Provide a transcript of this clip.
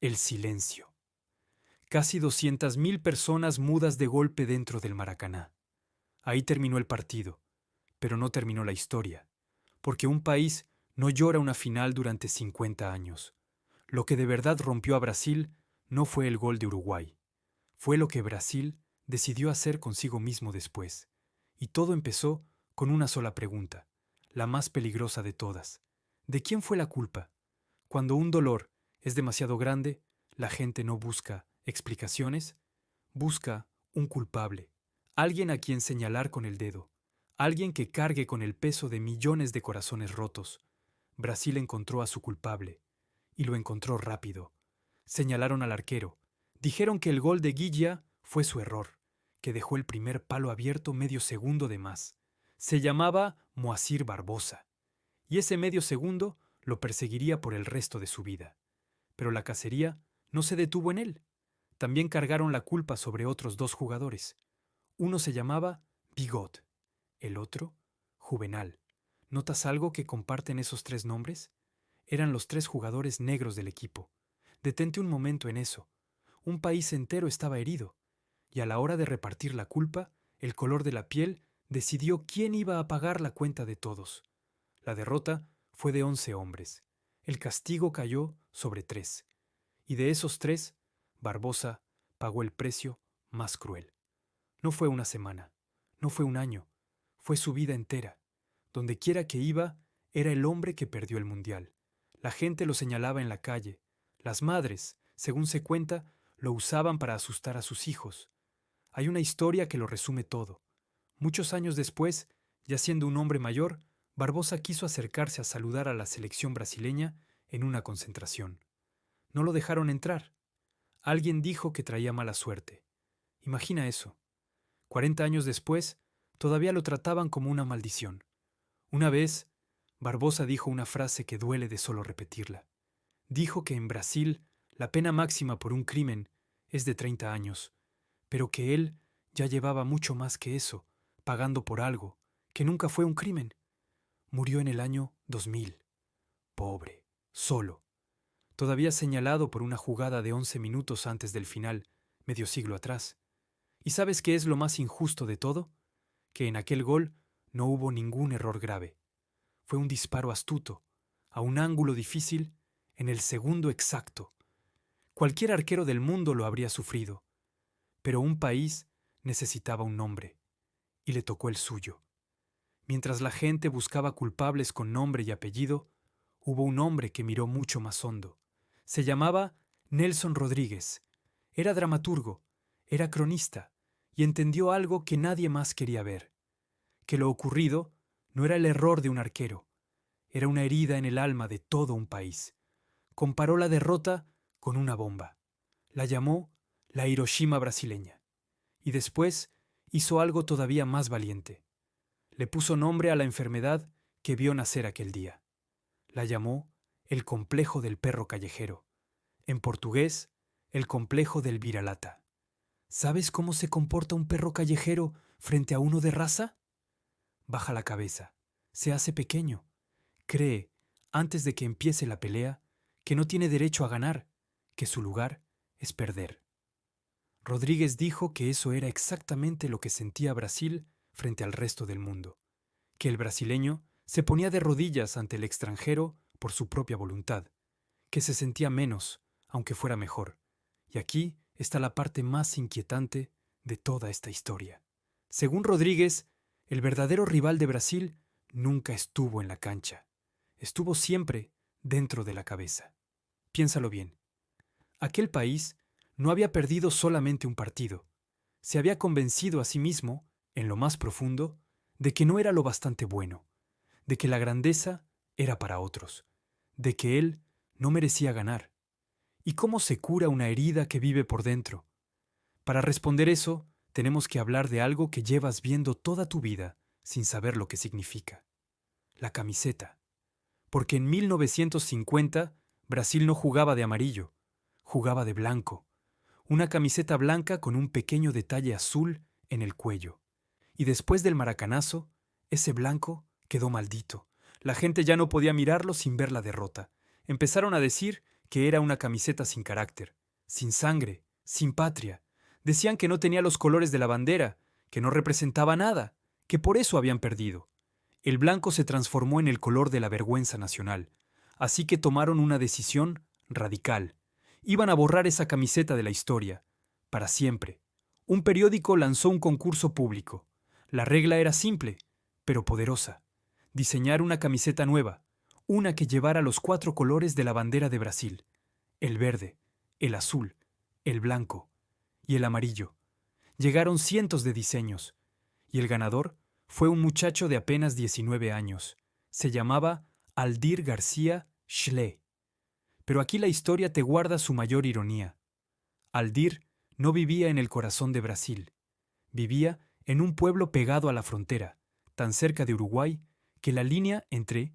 El silencio. Casi 200.000 personas mudas de golpe dentro del Maracaná. Ahí terminó el partido, pero no terminó la historia, porque un país no llora una final durante 50 años. Lo que de verdad rompió a Brasil no fue el gol de Uruguay, fue lo que Brasil decidió hacer consigo mismo después. Y todo empezó con una sola pregunta, la más peligrosa de todas. ¿De quién fue la culpa? Cuando un dolor es demasiado grande, la gente no busca explicaciones, busca un culpable, alguien a quien señalar con el dedo, alguien que cargue con el peso de millones de corazones rotos. Brasil encontró a su culpable, y lo encontró rápido. Señalaron al arquero, dijeron que el gol de Guilla fue su error, que dejó el primer palo abierto medio segundo de más. Se llamaba Moacir Barbosa, y ese medio segundo lo perseguiría por el resto de su vida. Pero la cacería no se detuvo en él. También cargaron la culpa sobre otros dos jugadores. Uno se llamaba Bigot, el otro, Juvenal. ¿Notas algo que comparten esos tres nombres? Eran los tres jugadores negros del equipo. Detente un momento en eso. Un país entero estaba herido, y a la hora de repartir la culpa, el color de la piel decidió quién iba a pagar la cuenta de todos. La derrota fue de 11 hombres. El castigo cayó sobre 3. Y de esos 3, Barbosa pagó el precio más cruel. No fue una semana, no fue un año, fue su vida entera. Donde quiera que iba, era el hombre que perdió el mundial. La gente lo señalaba en la calle. Las madres, según se cuenta, lo usaban para asustar a sus hijos. Hay una historia que lo resume todo. Muchos años después, ya siendo un hombre mayor, Barbosa quiso acercarse a saludar a la selección brasileña en una concentración. No lo dejaron entrar. Alguien dijo que traía mala suerte. Imagina eso. 40 años después, todavía lo trataban como una maldición. Una vez, Barbosa dijo una frase que duele de solo repetirla. Dijo que en Brasil la pena máxima por un crimen es de 30 años, pero que él ya llevaba mucho más que eso, pagando por algo, que nunca fue un crimen. Murió en el año 2000. Pobre, solo. Todavía señalado por una jugada de 11 minutos antes del final, medio siglo atrás. ¿Y sabes qué es lo más injusto de todo? Que en aquel gol no hubo ningún error grave. Fue un disparo astuto, a un ángulo difícil, en el segundo exacto. Cualquier arquero del mundo lo habría sufrido, pero un país necesitaba un nombre, y le tocó el suyo. Mientras la gente buscaba culpables con nombre y apellido, hubo un hombre que miró mucho más hondo. Se llamaba Nelson Rodríguez. Era dramaturgo, era cronista, y entendió algo que nadie más quería ver, que lo ocurrido no era el error de un arquero, era una herida en el alma de todo un país. Comparó la derrota con una bomba. La llamó la Hiroshima brasileña. Y después hizo algo todavía más valiente. Le puso nombre a la enfermedad que vio nacer aquel día. La llamó el complejo del perro callejero. En portugués, el complejo del vira-lata. ¿Sabes cómo se comporta un perro callejero frente a uno de raza? Baja la cabeza, se hace pequeño, cree, antes de que empiece la pelea, que no tiene derecho a ganar, que su lugar es perder. Rodríguez dijo que eso era exactamente lo que sentía Brasil frente al resto del mundo, que el brasileño se ponía de rodillas ante el extranjero por su propia voluntad, que se sentía menos, aunque fuera mejor. Y aquí está la parte más inquietante de toda esta historia. Según Rodríguez, el verdadero rival de Brasil nunca estuvo en la cancha, estuvo siempre dentro de la cabeza. Piénsalo bien. Aquel país no había perdido solamente un partido. Se había convencido a sí mismo, en lo más profundo, de que no era lo bastante bueno, de que la grandeza era para otros, de que él no merecía ganar. ¿Y cómo se cura una herida que vive por dentro? Para responder eso, tenemos que hablar de algo que llevas viendo toda tu vida sin saber lo que significa. La camiseta. Porque en 1950 Brasil no jugaba de amarillo, jugaba de blanco. Una camiseta blanca con un pequeño detalle azul en el cuello. Y después del maracanazo, ese blanco quedó maldito. La gente ya no podía mirarlo sin ver la derrota. Empezaron a decir que era una camiseta sin carácter, sin sangre, sin patria. Decían que no tenía los colores de la bandera, que no representaba nada, que por eso habían perdido. El blanco se transformó en el color de la vergüenza nacional, así que tomaron una decisión radical. Iban a borrar esa camiseta de la historia, para siempre. Un periódico lanzó un concurso público. La regla era simple, pero poderosa. Diseñar una camiseta nueva, una que llevara los 4 colores de la bandera de Brasil: el verde, el azul, el blanco y el amarillo. Llegaron cientos de diseños, y el ganador fue un muchacho de apenas 19 años. Se llamaba Aldir García Schley. Pero aquí la historia te guarda su mayor ironía. Aldir no vivía en el corazón de Brasil. Vivía en un pueblo pegado a la frontera, tan cerca de Uruguay que la línea entre